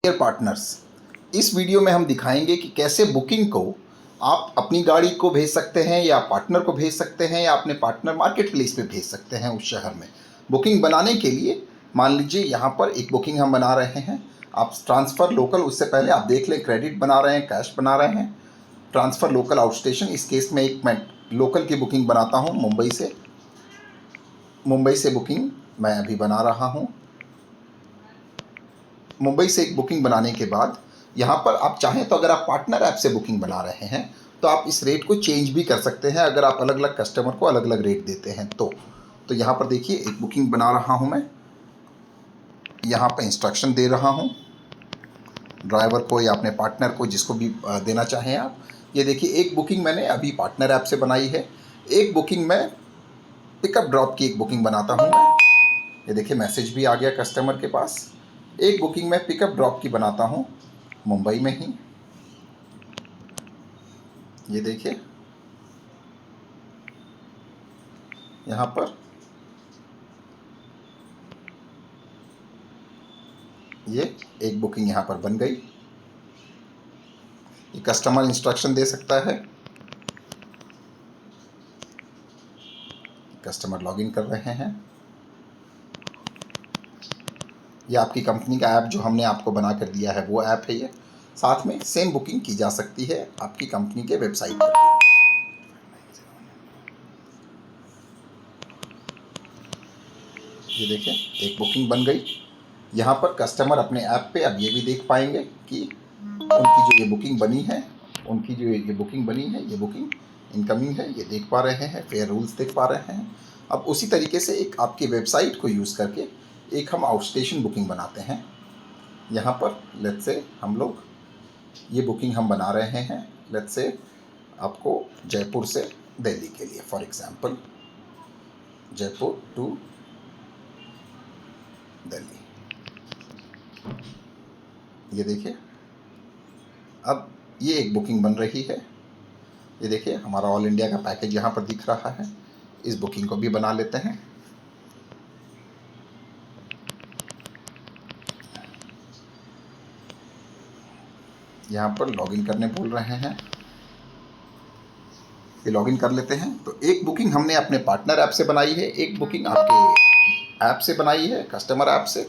Dear partners, इस video में हम दिखाएंगे कि कैसे बुकिंग को आप अपनी गाड़ी को भेज सकते हैं या पार्टनर को भेज सकते हैं या अपने पार्टनर मार्केट प्लेस पे भेज सकते हैं उस शहर में। बुकिंग बनाने के लिए मान लीजिए यहाँ पर एक बुकिंग हम बना रहे हैं। आप ट्रांसफ़र लोकल, उससे पहले आप देख लें क्रेडिट बना रहे हैं, कैश बना रहे हैं। ट्रांसफ़र लोकल आउट स्टेशन, इस केस में एक मैं लोकल की बुकिंग बनाता हूँ मुंबई से बुकिंग मैं अभी बना रहा हूँ। मुंबई से एक बुकिंग बनाने के बाद यहाँ पर आप चाहें तो अगर आप पार्टनर ऐप से बुकिंग बना रहे हैं तो आप इस रेट को चेंज भी कर सकते हैं, अगर आप अलग अलग कस्टमर को अलग अलग रेट देते हैं तो यहाँ पर देखिए एक बुकिंग बना रहा हूँ मैं। यहाँ पर इंस्ट्रक्शन दे रहा हूँ ड्राइवर को या अपने पार्टनर को, जिसको भी देना चाहें आप। ये देखिए एक बुकिंग मैंने अभी पार्टनर ऐप से बनाई है, एक बुकिंग मैं पिकअप ड्रॉप की एक बुकिंग बनाता हूँ मैं। ये देखिए मैसेज भी आ गया कस्टमर के पास। एक बुकिंग मैं पिकअप ड्रॉप की बनाता हूँ मुंबई में ही। ये देखिए यहाँ पर ये एक बुकिंग यहाँ पर बन गई। ये कस्टमर इंस्ट्रक्शन दे सकता है। कस्टमर लॉगिन कर रहे हैं। ये आपकी कंपनी का ऐप जो हमने आपको बना कर दिया है वो ऐप है ये। साथ में सेम बुकिंग की जा सकती है आपकी कंपनी के वेबसाइट पर भी। ये देखें एक बुकिंग बन गई। यहाँ पर कस्टमर अपने ऐप पे अब ये भी देख पाएंगे कि उनकी जो ये बुकिंग बनी है, ये बुकिंग इनकमिंग है, ये देख पा रहे हैं, फेयर रूल्स देख पा रहे हैं। अब उसी तरीके से एक आपकी वेबसाइट को यूज़ करके एक हम आउट स्टेशन बुकिंग बनाते हैं। यहाँ पर लेट्स से हम लोग ये बुकिंग हम बना रहे हैं, लेट्स से आपको जयपुर से दिल्ली के लिए, for example Jaipur to Delhi. ये देखिए अब ये एक बुकिंग बन रही है। ये देखिए हमारा ऑल इंडिया का पैकेज यहाँ पर दिख रहा है। इस बुकिंग को भी बना लेते हैं। यहाँ पर लॉगिन करने बोल रहे हैं, ये लॉगिन कर लेते हैं। तो एक बुकिंग हमने अपने पार्टनर ऐप से बनाई है, एक बुकिंग आपके ऐप से बनाई है कस्टमर ऐप से,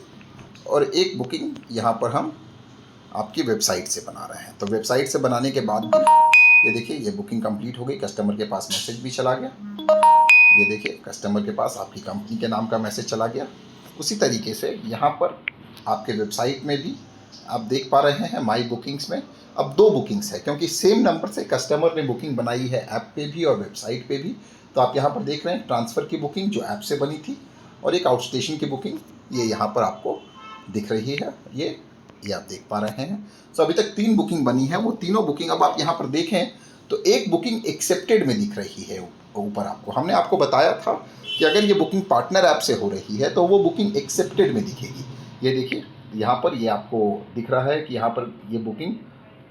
और एक बुकिंग यहाँ पर हम आपकी वेबसाइट से बना रहे हैं। तो वेबसाइट से बनाने के बाद भी ये देखिए ये बुकिंग कंप्लीट हो गई, कस्टमर के पास मैसेज भी चला गया। ये देखिए कस्टमर के पास आपकी कंपनी के नाम का मैसेज चला गया। उसी तरीके से यहाँ पर आपके वेबसाइट में भी आप देख पा रहे हैं माई बुकिंग्स में अब 2 बुकिंग्स है, क्योंकि सेम नंबर से कस्टमर ने बुकिंग बनाई है ऐप पे भी और वेबसाइट पे भी। तो आप यहाँ पर देख रहे हैं ट्रांसफ़र की बुकिंग जो ऐप से बनी थी और एक आउट स्टेशन की बुकिंग ये यहाँ पर आपको दिख रही है। ये आप देख पा रहे हैं। तो अभी तक 3 बुकिंग बनी है, वो तीनों बुकिंग अब आप यहाँ पर देखें तो एक बुकिंग एक्सेप्टेड में दिख रही है ऊपर आपको। हमने आपको बताया था कि अगर ये बुकिंग पार्टनर ऐप से हो रही है तो वो बुकिंग एक्सेप्टेड में दिखेगी। ये देखिए यहाँ पर ये आपको दिख रहा है कि यहाँ पर ये बुकिंग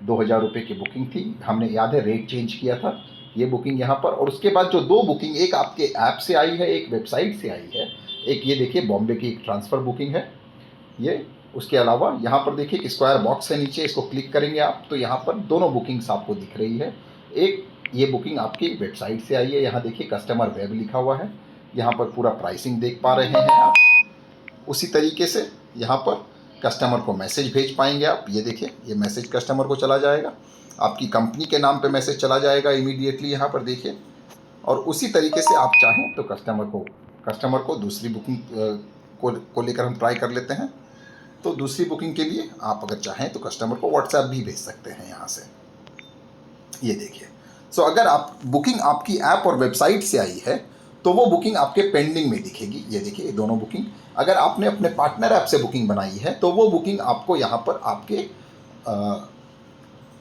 2000 रुपये की बुकिंग थी, हमने याद है रेट चेंज किया था। ये बुकिंग यहाँ पर, और उसके बाद जो 2 बुकिंग, एक आपके ऐप से आई है, एक वेबसाइट से आई है, एक ये देखिए बॉम्बे की एक ट्रांसफ़र बुकिंग है ये। उसके अलावा यहाँ पर देखिए एक स्क्वायर बॉक्स है नीचे, इसको क्लिक करेंगे आप तो यहाँ पर दोनों बुकिंग्स आपको दिख रही है। एक ये बुकिंग आपकी वेबसाइट से आई है, यहाँ देखिए कस्टमर वेब लिखा हुआ है, यहाँ पर पूरा प्राइसिंग देख पा रहे हैं आप। उसी तरीके से यहाँ पर कस्टमर को मैसेज भेज पाएंगे आप। ये देखिए ये मैसेज कस्टमर को चला जाएगा, आपकी कंपनी के नाम पे मैसेज चला जाएगा इमीडिएटली यहाँ पर देखिए। और उसी तरीके से आप चाहें तो कस्टमर को दूसरी बुकिंग को लेकर हम ट्राई कर लेते हैं। तो दूसरी बुकिंग के लिए आप अगर चाहें तो कस्टमर को व्हाट्सएप भी भेज सकते हैं यहाँ से। ये देखिए सो अगर आप बुकिंग आपकी ऐप और वेबसाइट से आई है तो वो बुकिंग आपके पेंडिंग में दिखेगी। ये देखिए ये दोनों बुकिंग, अगर आपने अपने पार्टनर ऐप से बुकिंग बनाई है तो वो बुकिंग आपको यहाँ पर आपके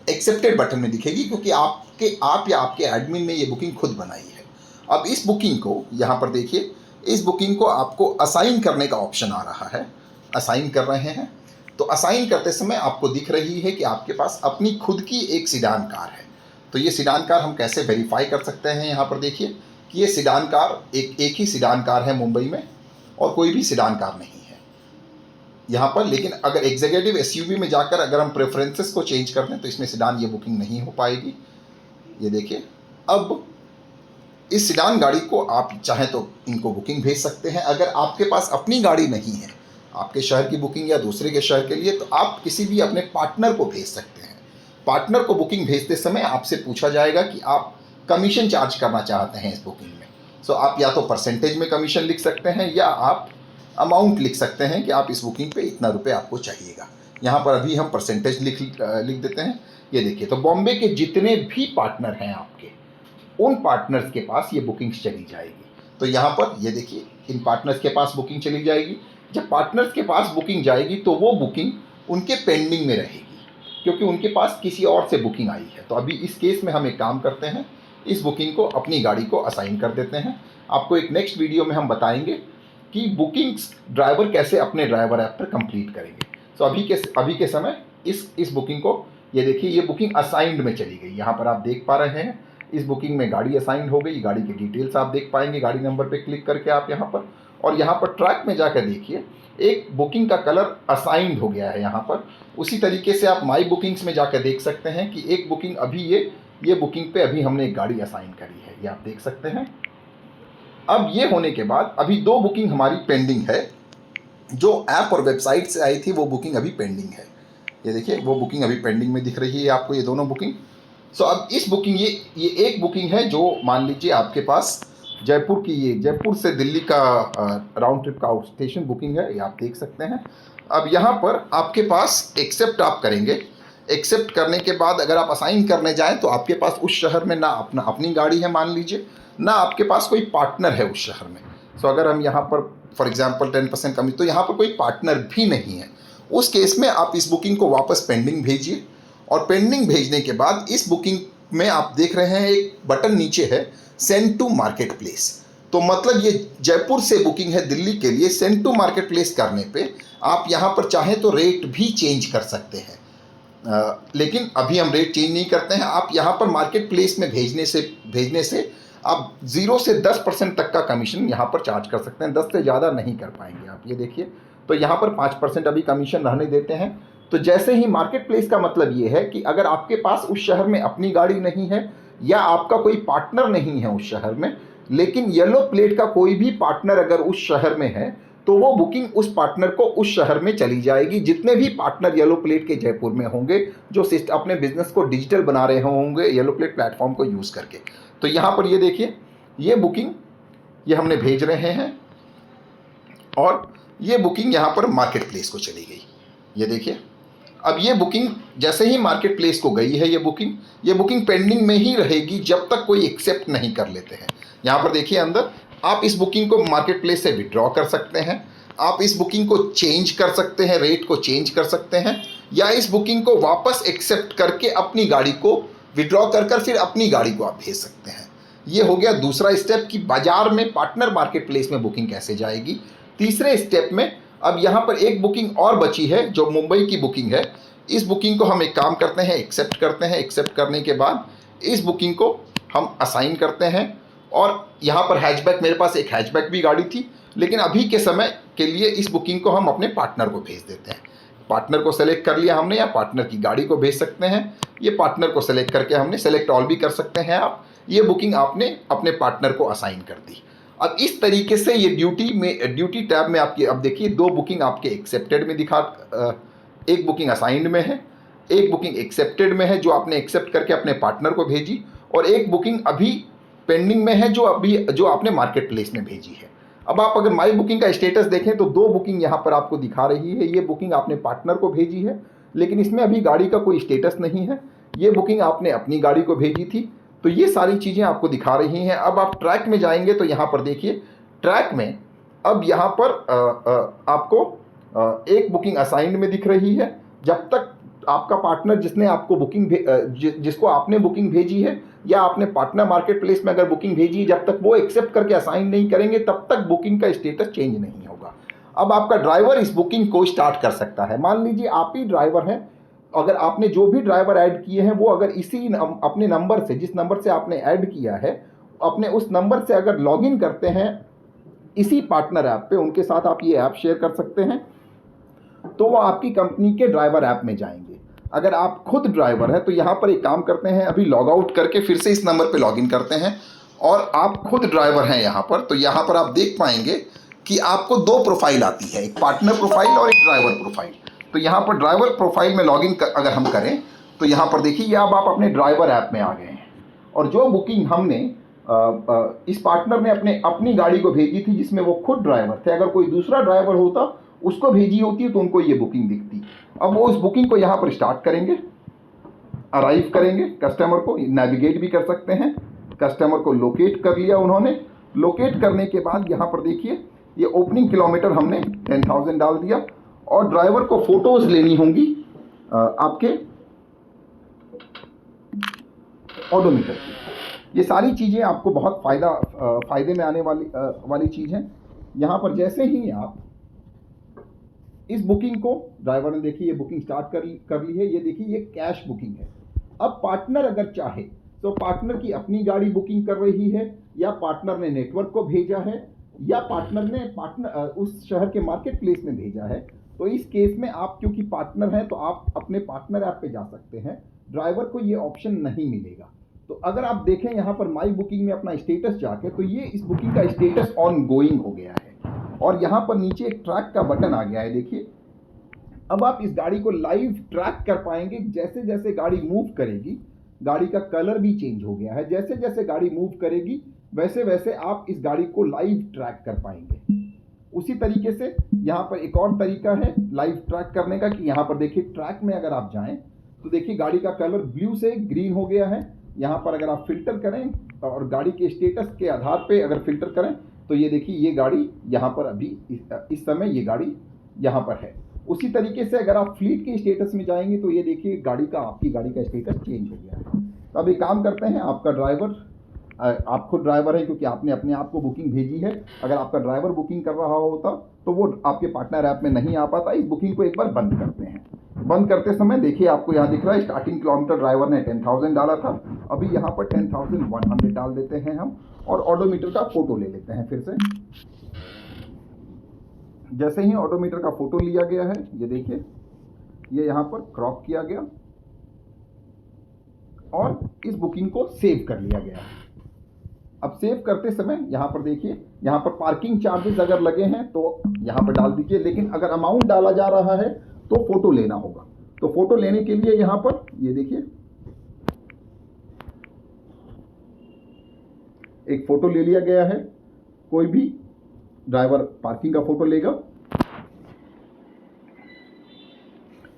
एक्सेप्टेड बटन में दिखेगी, क्योंकि आप या आपके एडमिन ने ये बुकिंग खुद बनाई है। अब इस बुकिंग को यहाँ पर देखिए, इस बुकिंग को आपको असाइन करने का ऑप्शन आ रहा है। असाइन कर रहे हैं तो असाइन करते समय आपको दिख रही है कि आपके पास अपनी खुद की एक सीडान कार है। तो ये सीडान कार हम कैसे वेरीफाई कर सकते हैं, यहाँ पर देखिए कि ये सीडान कार एक ही सीडान कार है मुंबई में और कोई भी सीडान कार नहीं है। यहाँ पर। लेकिन अगर एग्जीक्यूटिव एसयूवी में जाकर अगर हम प्रेफरेंसेस को चेंज कर दें तो इसमें सेडान ये बुकिंग नहीं हो पाएगी। ये देखिए, अब इस सेडान गाड़ी को आप चाहें तो इनको बुकिंग भेज सकते हैं। अगर आपके पास अपनी गाड़ी नहीं है, आपके शहर की बुकिंग या दूसरे के शहर के लिए, तो आप किसी भी अपने पार्टनर को भेज सकते हैं। पार्टनर को बुकिंग भेजते समय आपसे पूछा जाएगा कि आप कमीशन चार्ज करना चाहते हैं इस बुकिंग में। सो आप या तो परसेंटेज में कमीशन लिख सकते हैं या आप अमाउंट लिख सकते हैं कि आप इस बुकिंग पे इतना रुपये आपको चाहिएगा। यहाँ पर अभी हम परसेंटेज लिख देते हैं। ये देखिए, तो बॉम्बे के जितने भी पार्टनर हैं आपके, उन पार्टनर्स के पास ये बुकिंग्स चली जाएगी। तो यहाँ पर ये देखिए, इन पार्टनर्स के पास बुकिंग चली जाएगी। जब पार्टनर्स के पास बुकिंग जाएगी तो वो बुकिंग उनके पेंडिंग में रहेगी, क्योंकि उनके पास किसी और से बुकिंग आई है। तो अभी इस केस में हम एक काम करते हैं, इस बुकिंग को अपनी गाड़ी को असाइन कर देते हैं। आपको एक नेक्स्ट वीडियो में हम बताएंगे कि बुकिंग्स ड्राइवर कैसे अपने ड्राइवर ऐप पर कंप्लीट करेंगे। तो अभी के समय इस बुकिंग को, ये देखिए, ये बुकिंग असाइंड में चली गई। यहाँ पर आप देख पा रहे हैं, इस बुकिंग में गाड़ी असाइंड हो गई। गाड़ी की डिटेल्स आप देख पाएंगे गाड़ी नंबर पे क्लिक करके आप यहाँ पर। और यहाँ पर ट्रैक में जाकर देखिए, एक बुकिंग का कलर असाइंड हो गया है यहाँ पर। उसी तरीके से आप माई बुकिंग्स में जाकर देख सकते हैं कि एक बुकिंग अभी ये बुकिंग पे अभी हमने एक गाड़ी असाइन करी है, ये आप देख सकते हैं। अब ये होने के बाद अभी 2 बुकिंग हमारी पेंडिंग है। जो ऐप और वेबसाइट से आई थी वो बुकिंग अभी पेंडिंग है। ये देखिए, वो बुकिंग अभी पेंडिंग में दिख रही है आपको, ये दोनों बुकिंग। सो अब इस बुकिंग, ये एक बुकिंग है जो मान लीजिए आपके पास जयपुर की, ये जयपुर से दिल्ली का राउंड ट्रिप का आउट स्टेशन बुकिंग है, ये आप देख सकते हैं। अब यहाँ पर आपके पास एक्सेप्ट आप करेंगे। एक्सेप्ट करने के बाद अगर आप असाइन करने जाएं तो आपके पास उस शहर में ना अपनी गाड़ी है मान लीजिए, ना आपके पास कोई पार्टनर है उस शहर में। सो अगर हम यहाँ पर फॉर एग्जांपल 10% कमी, तो यहाँ पर कोई पार्टनर भी नहीं है। उस केस में आप इस बुकिंग को वापस पेंडिंग भेजिए। और पेंडिंग भेजने के बाद इस बुकिंग में आप देख रहे हैं एक बटन नीचे है, सेंड टू मार्केट प्लेस। तो मतलब ये जयपुर से बुकिंग है दिल्ली के लिए, सेंड टू मार्केट प्लेस करने पे आप यहाँ पर चाहें तो रेट भी चेंज कर सकते हैं। लेकिन अभी हम रेट चेंज नहीं करते हैं। आप यहाँ पर मार्केट प्लेस में भेजने से आप 0 से 10% तक का कमीशन यहाँ पर चार्ज कर सकते हैं। 10 से ज़्यादा नहीं कर पाएंगे आप। ये देखिए, तो यहाँ पर 5% अभी कमीशन रहने देते हैं। तो जैसे ही मार्केट प्लेस का मतलब ये है कि अगर आपके पास उस शहर में अपनी गाड़ी नहीं है या आपका कोई पार्टनर नहीं है उस शहर में, लेकिन येलो प्लेट का कोई भी पार्टनर अगर उस शहर में है, तो वो बुकिंग उस पार्टनर को उस शहर में चली जाएगी। जितने भी पार्टनर येलो प्लेट के जयपुर में होंगे, जो अपने बिजनेस को डिजिटल बना रहे होंगे येलो प्लेट प्लेटफॉर्म को यूज़ करके। तो यहाँ पर ये देखिए, ये बुकिंग ये हमने भेज रहे हैं और ये बुकिंग यहाँ पर मार्केट प्लेस को चली गई। ये देखिए, अब ये बुकिंग जैसे ही मार्केट प्लेस को गई है, ये बुकिंग पेंडिंग में ही रहेगी जब तक कोई एक्सेप्ट नहीं कर लेते हैं। यहाँ पर देखिए, अंदर आप इस बुकिंग को मार्केट प्लेस से विड्रॉ कर सकते हैं। आप इस बुकिंग को चेंज कर सकते हैं, रेट को चेंज कर सकते हैं, या इस बुकिंग को वापस एक्सेप्ट करके अपनी गाड़ी को विड्रॉ कर फिर अपनी गाड़ी को आप भेज सकते हैं। ये हो गया दूसरा स्टेप कि बाजार में पार्टनर मार्केट प्लेस में बुकिंग कैसे जाएगी। तीसरे स्टेप में अब यहाँ पर एक बुकिंग और बची है जो मुंबई की बुकिंग है। इस बुकिंग को हम एक काम करते हैं, एक्सेप्ट करते हैं। एक्सेप्ट करने के बाद इस बुकिंग को हम असाइन करते हैं। और यहाँ पर हैचबैक, मेरे पास एक हैचबैक भी गाड़ी थी, लेकिन अभी के समय के लिए इस बुकिंग को हम अपने पार्टनर को भेज देते हैं। पार्टनर को सेलेक्ट कर लिया हमने, या पार्टनर की गाड़ी को भेज सकते हैं। ये पार्टनर को सेलेक्ट करके हमने सेलेक्ट ऑल भी कर सकते हैं आप। ये बुकिंग आपने अपने पार्टनर को असाइन कर दी। अब इस तरीके से ये ड्यूटी टैब में आपकी, अब देखिए, 2 बुकिंग आपके एक्सेप्टेड में दिखा, एक बुकिंग असाइंड में है, एक बुकिंग एक्सेप्टेड में है जो आपने एक्सेप्ट करके अपने पार्टनर को भेजी, और एक बुकिंग अभी पेंडिंग में है जो आपने मार्केट प्लेस में भेजी है। अब आप अगर माई बुकिंग का स्टेटस देखें तो 2 बुकिंग यहाँ पर आपको दिखा रही है। ये बुकिंग आपने पार्टनर को भेजी है, लेकिन इसमें अभी गाड़ी का कोई स्टेटस नहीं है। ये बुकिंग आपने अपनी गाड़ी को भेजी थी। तो ये सारी चीज़ें आपको दिखा रही हैं। अब आप ट्रैक में जाएंगे तो यहाँ पर देखिए, ट्रैक में अब यहाँ पर आपको एक बुकिंग असाइंड में दिख रही है। जब तक आपका पार्टनर जिसने आपको जिसको आपने बुकिंग भेजी है, या आपने पार्टनर मार्केट प्लेस में अगर बुकिंग भेजी है, जब तक वो एक्सेप्ट करके असाइन नहीं करेंगे तब तक बुकिंग का स्टेटस चेंज नहीं होगा। अब आपका ड्राइवर इस बुकिंग को स्टार्ट कर सकता है। मान लीजिए आप ही ड्राइवर हैं, अगर आपने जो भी ड्राइवर ऐड किए हैं वो अगर इसी अपने नंबर से, जिस नंबर से आपने ऐड किया है, अपने उस नंबर से अगर लॉगिन करते हैं इसी पार्टनर ऐप पे, उनके साथ आप ये ऐप शेयर कर सकते हैं। तो वो आपकी कंपनी के ड्राइवर ऐप में जाएंगे। अगर आप खुद ड्राइवर हैं तो यहाँ पर एक काम करते हैं, अभी लॉग आउट करके फिर से इस नंबर पे लॉगिन करते हैं और आप खुद ड्राइवर हैं यहाँ पर, तो यहाँ पर आप देख पाएंगे कि आपको दो प्रोफाइल आती है, एक पार्टनर प्रोफाइल और एक ड्राइवर प्रोफाइल। तो यहाँ पर ड्राइवर प्रोफाइल में लॉगिन अगर हम करें तो यहाँ पर देखिए ये अब आप अपने ड्राइवर ऐप में आ गए हैं। और जो बुकिंग हमने इस पार्टनर ने अपनी गाड़ी को भेजी थी जिसमें वो खुद ड्राइवर थे, अगर कोई दूसरा ड्राइवर होता उसको भेजी होती है तो उनको ये बुकिंग दिखती। अब वो उस बुकिंग को यहाँ पर स्टार्ट करेंगे, अराइव करेंगे, कस्टमर को नेविगेट भी कर सकते हैं। कस्टमर को लोकेट कर लिया उन्होंने, लोकेट करने के बाद यहाँ पर देखिए ये ओपनिंग किलोमीटर हमने 10,000 डाल दिया और ड्राइवर को फोटोज लेनी होंगी आपके ऑडोमीटर की। ये सारी चीज़ें आपको बहुत फ़ायदे में आने वाली चीज़ हैं। यहाँ पर जैसे ही आप इस बुकिंग को, ड्राइवर ने देखिए ये बुकिंग स्टार्ट कर ली है, ये देखिए ये कैश बुकिंग है। अब पार्टनर अगर चाहे तो पार्टनर की अपनी गाड़ी बुकिंग कर रही है या पार्टनर ने नेटवर्क को भेजा है या पार्टनर ने उस शहर के मार्केट प्लेस में भेजा है, तो इस केस में आप क्योंकि पार्टनर हैं तो आप अपने पार्टनर ऐप पे जा सकते हैं, ड्राइवर को ये ऑप्शन नहीं मिलेगा। तो अगर आप देखें यहाँ पर माई बुकिंग में अपना स्टेटस जाके, तो ये इस बुकिंग का स्टेटस ऑन गोइंग हो गया है और यहाँ पर नीचे एक ट्रैक का बटन आ गया है। देखिए अब आप इस गाड़ी को लाइव ट्रैक कर पाएंगे। जैसे जैसे गाड़ी मूव करेगी, गाड़ी का कलर भी चेंज हो गया है, जैसे जैसे गाड़ी मूव करेगी वैसे वैसे आप इस गाड़ी को लाइव ट्रैक कर पाएंगे। उसी तरीके से यहाँ पर एक और तरीका है लाइव ट्रैक करने का कि यहाँ पर देखिए ट्रैक में अगर आप जाएं तो देखिए गाड़ी का कलर ब्लू से ग्रीन हो गया है। यहाँ पर अगर आप फिल्टर करें और गाड़ी के स्टेटस के आधार पे अगर फिल्टर करें तो ये देखिए ये गाड़ी यहाँ पर अभी इस समय ये गाड़ी यहाँ पर है। उसी तरीके से अगर आप फ्लीट के स्टेटस में जाएंगे तो ये देखिए आपकी गाड़ी का स्टेटस चेंज हो गया है। तो अब एक काम करते हैं, आपका ड्राइवर, आप खुद ड्राइवर हैं क्योंकि आपने अपने आप को बुकिंग भेजी है। अगर आपका ड्राइवर बुकिंग कर रहा होता तो वो आपके पार्टनर ऐप में नहीं आ पाता। इस बुकिंग को एक बार बंद करते हैं। बंद करते समय देखिए आपको यहाँ दिख रहा है स्टार्टिंग किलोमीटर ड्राइवर ने 10,000 डाला था, अभी यहाँ पर 10,100 डाल देते हैं हम और ऑडोमीटर का फोटो ले लेते हैं फिर से। जैसे ही ऑडोमीटर का फोटो लिया गया है, ये देखिए ये यहाँ पर क्रॉप किया गया और इस बुकिंग को सेव कर लिया गया। अब सेव करते समय यहाँ पर देखिए यहाँ पर पार्किंग चार्जेस अगर लगे हैं तो यहाँ पर डाल दीजिए, लेकिन अगर अमाउंट डाला जा रहा है तो फोटो लेना होगा। तो फोटो लेने के लिए यहाँ पर ये देखिए एक फोटो ले लिया गया है। कोई भी ड्राइवर पार्किंग का फोटो लेगा।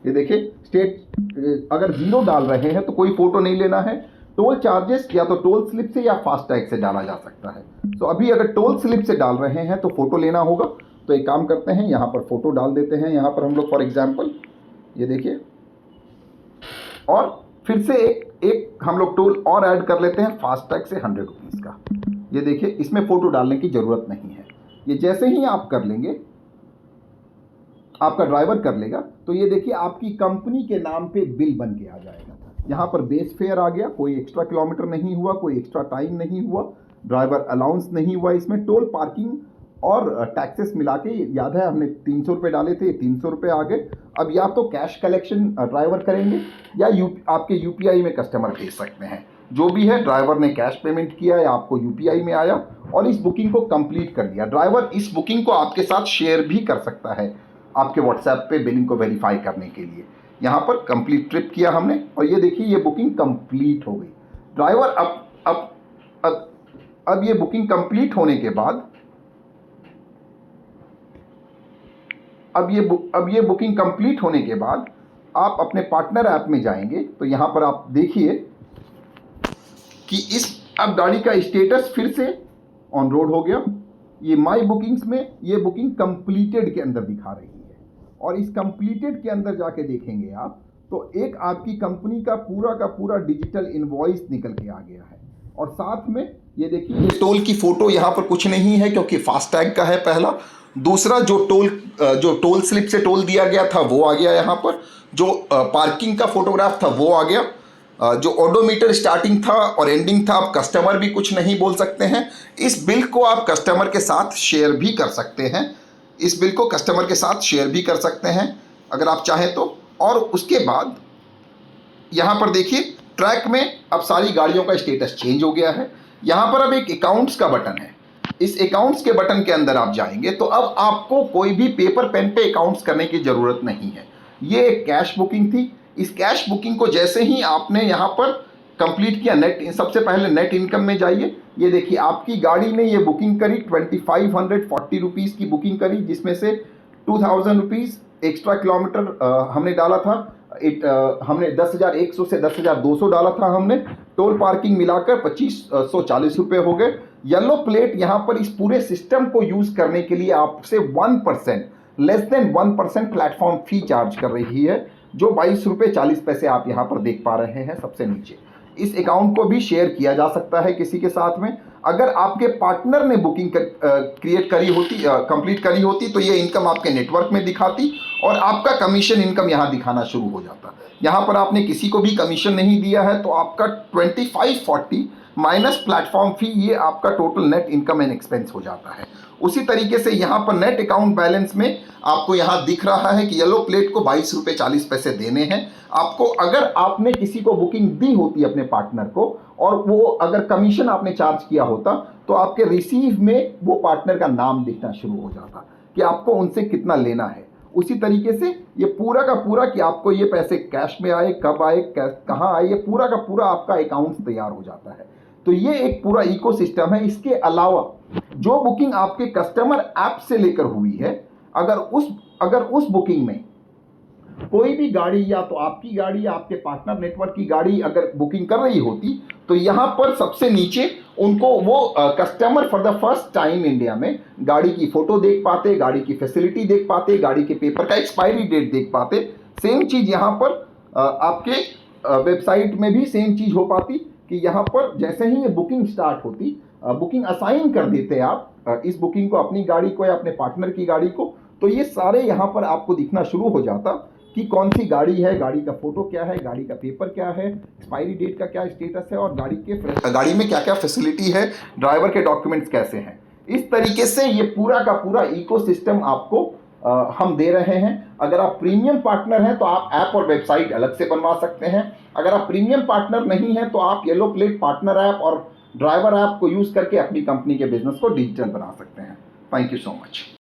ये देखिए स्टेट अगर 0 डाल रहे हैं तो कोई फोटो नहीं लेना है। टोल चार्जेस या तो टोल स्लिप से या फास्टैग से डाला जा सकता है। तो अभी अगर टोल स्लिप से डाल रहे हैं तो फोटो लेना होगा। तो एक काम करते हैं, यहाँ पर फोटो डाल देते हैं। यहाँ पर हम लोग फॉर एग्जांपल ये देखिए और फिर से एक हम लोग टोल और ऐड कर लेते हैं फास्टैग से 100 रुपीज़ का। ये देखिए इसमें फ़ोटो डालने की ज़रूरत नहीं है। ये जैसे ही आप कर लेंगे, आपका ड्राइवर कर लेगा, तो ये देखिए आपकी कंपनी के नाम पे बिल बन के आ जाएगा। यहाँ पर बेस फेयर आ गया, कोई एक्स्ट्रा किलोमीटर नहीं हुआ, कोई एक्स्ट्रा टाइम नहीं हुआ, ड्राइवर अलाउंस नहीं हुआ। इसमें टोल पार्किंग और टैक्सेस मिला के याद है हमने 300 रुपये डाले थे, 300 रुपये आ गए। अब या तो कैश कलेक्शन ड्राइवर करेंगे या आपके यूपीआई में कस्टमर भेज सकते हैं। जो भी है, ड्राइवर ने कैश पेमेंट किया या आपको यूपीआई में आया और इस बुकिंग को कंप्लीट कर दिया। ड्राइवर इस बुकिंग को आपके साथ शेयर भी कर सकता है आपके व्हाट्सएप पे बिलिंग को वेरीफाई करने के लिए। यहाँ पर कंप्लीट ट्रिप किया हमने और ये देखिए ये बुकिंग कंप्लीट हो गई। ड्राइवर अब ये बुकिंग कंप्लीट होने के बाद अब ये बुकिंग कंप्लीट होने के बाद आप अपने पार्टनर ऐप में जाएंगे तो यहाँ पर आप देखिए कि अब गाड़ी का स्टेटस फिर से ऑन रोड हो गया। ये माई बुकिंग्स में ये बुकिंग कंप्लीटेड के अंदर दिखा रही है और इस कंप्लीटेड के अंदर जाके देखेंगे आप तो एक आपकी कंपनी का पूरा डिजिटल इनवॉइस निकल के आ गया है। और साथ में ये देखिए ये टोल की फ़ोटो यहाँ पर कुछ नहीं है क्योंकि फास्टैग का है पहला। दूसरा जो टोल स्लिप से टोल दिया गया था वो आ गया यहाँ पर। जो पार्किंग का फोटोग्राफ था वो आ गया। जो ऑडोमीटर स्टार्टिंग था और एंडिंग था, आप कस्टमर भी कुछ नहीं बोल सकते हैं। इस बिल को आप कस्टमर के साथ शेयर भी कर सकते हैं। इस बिल को कस्टमर के साथ शेयर भी कर सकते हैं। अगर आप चाहें तो। और उसके बाद यहाँ पर देखिए ट्रैक में अब सारी गाड़ियों का स्टेटस चेंज हो गया है। यहाँ पर अब एक अकाउंट्स का बटन है। इस अकाउंट्स के बटन के अंदर आप जाएंगे तो अब आपको कोई भी पेपर पेन पे अकाउंट्स करने की ज़रूरत नहीं है। ये एक कैश बुकिंग थी। इस कैश बुकिंग को जैसे ही आपने यहाँ पर कंप्लीट किया, सबसे पहले नेट इनकम में जाइए। ये देखिए आपकी गाड़ी ने ये बुकिंग करी 2540 रुपीज़ की बुकिंग करी, जिसमें से 2000 रुपीज़ एक्स्ट्रा किलोमीटर हमने डाला था। हमने 10,100 से 10,200 डाला था हमने। टोल पार्किंग मिलाकर 2540 रुपये हो गए। येलो प्लेट यहाँ पर इस पूरे सिस्टम को यूज़ करने के लिए आपसे 1%, less than 1% platform fee charge कर रही है, जो 22 रुपये 40 पैसे आप यहाँ पर देख पा रहे हैं सबसे नीचे। इस अकाउंट को भी शेयर किया जा सकता है किसी के साथ में। अगर आपके पार्टनर ने बुकिंग कंप्लीट करी होती तो ये इनकम आपके नेटवर्क में दिखाती और आपका कमीशन इनकम यहाँ दिखाना शुरू हो जाता। यहाँ पर आपने किसी को भी कमीशन नहीं दिया है तो आपका 2540 माइनस प्लेटफॉर्म फी, ये आपका total net income and expense हो जाता है। उसी तरीके से यहाँ पर नेट अकाउंट बैलेंस में आपको यहाँ दिख रहा है कि येलो प्लेट को 22 रुपये 40 पैसे देने हैं आपको। अगर आपने किसी को बुकिंग दी होती अपने पार्टनर को और वो अगर कमीशन आपने चार्ज किया होता तो आपके रिसीव में वो पार्टनर का नाम दिखना शुरू हो जाता कि आपको उनसे कितना लेना है। उसी तरीके से ये पूरा का पूरा कि आपको ये पैसे कैश में आए, कब आए, कहाँ आए, ये पूरा का पूरा आपका अकाउंट तैयार हो जाता है। तो ये एक पूरा इकोसिस्टम है। इसके अलावा जो बुकिंग आपके कस्टमर ऐप से लेकर हुई है, अगर उस बुकिंग में कोई भी गाड़ी या तो आपकी गाड़ी या आपके पार्टनर नेटवर्क की गाड़ी अगर बुकिंग कर रही होती तो यहाँ पर सबसे नीचे उनको वो customer for the first time India में गाड़ी की फोटो देख पाते, गाड़ी की फैसिलिटी देख पाते, गाड़ी के पेपर का एक्सपायरी डेट देख पाते। सेम चीज़ यहाँ पर आपके वेबसाइट में भी सेम चीज़ हो पाती कि यहाँ पर जैसे ही ये बुकिंग स्टार्ट होती, बुकिंग असाइन कर देते आप इस बुकिंग को अपनी गाड़ी को या अपने पार्टनर की गाड़ी को, तो ये सारे यहाँ पर आपको दिखना शुरू हो जाता कि कौन सी गाड़ी है, गाड़ी का फोटो क्या है, गाड़ी का पेपर क्या है, एक्सपायरी डेट का क्या स्टेटस है और गाड़ी में क्या क्या फैसिलिटी है, ड्राइवर के डॉक्यूमेंट्स कैसे हैं। इस तरीके से ये पूरा का पूरा इकोसिस्टम आपको हम दे रहे हैं। अगर आप प्रीमियम पार्टनर हैं तो आप ऐप और वेबसाइट अलग से बनवा सकते हैं। अगर आप प्रीमियम पार्टनर नहीं हैं तो आप येलो प्लेट पार्टनर ऐप और ड्राइवर ऐप को यूज़ करके अपनी कंपनी के बिजनेस को डिजिटल बना सकते हैं। Thank you so much.